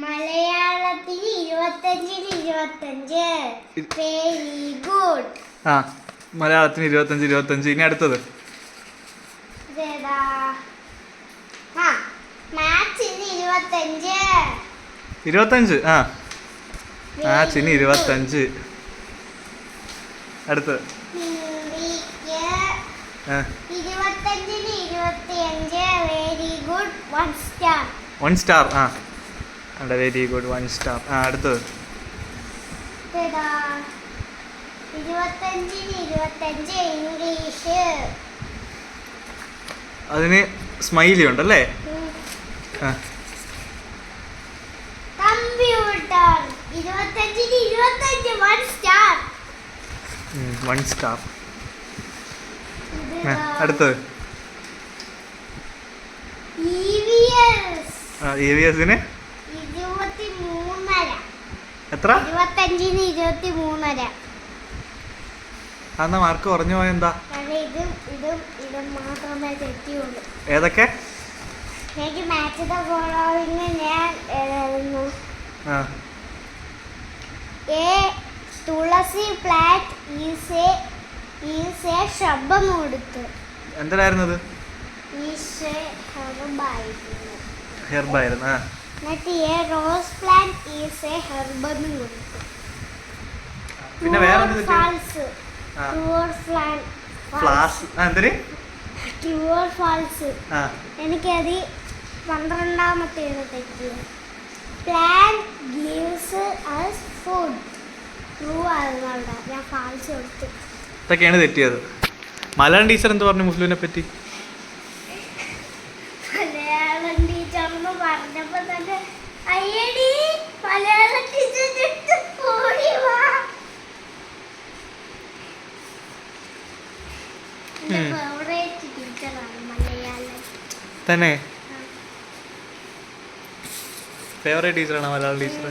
മലയാളത്തിന് 25-25. Very good. ആ മലയാളത്തിന് 25-25. ഇനി അടുത്തത് മാത്സിന് 25. 25. ആ മാത്സിന് 25. അടുത്തത് ഹിന്ദിക്ക് ആ 25-25. Very good. 1 സ്റ്റാർ. 1 സ്റ്റാർ. ആ അല്ല വെരി ഗുഡ് 1 സ്റ്റാർ. ആ അടുത്തത് 25-25. ഇംഗ്ലീഷ്. അതിന് സ്മൈലി ഉണ്ടല്ലേ? ആ കമ്പ്യൂട്ടർ 25-25. 1 സ്റ്റാർ. 1 സ്റ്റാർ. അടുത്തത് EVS. EVSന് 23.5. എത്ര? 25-23. അന്നാ മാർക്ക് കുറഞ്ഞു പോയെന്താ? ഇതും മാത്രമേ തെറ്റിയുള്ളൂ. ഏതൊക്കെ? എനിക്ക് മാച്ച് ദ ഫോളോവിങ് ഞാൻ എഴുതുന്നു. A tulsi plant is a ശബ്ദം കൊടുത്ത്. എന്തായിരുന്നു? ഹെർബായിരുന്നു. എന്നിട്ട് a rose plant is a herb എന്ന് കൊടുത്തു. പിന്നെ വേറെ ഫാൾസ്. എനിക്കത് 12ാമത്തെ തെറ്റിയത്. Plant gives us food. True ആയിരുന്നവിടെ. ഞാൻ ഫാൾസ് കൊടുത്തു. ഇതൊക്കെയാണ് തെറ്റിയത്. മലയാളം ടീച്ചർ എന്ത് പറഞ്ഞു മുസ്ലിമിനെ പറ്റി? മലയാളം ടീച്ചർന്ന് പറഞ്ഞപ്പോ തന്നെ അയ്യടി മലയാളം ടീച്ചർ തന്നെ ഫേവറേറ്റ് ടീച്ചറാണ് മലയാളം ടീച്ചർ.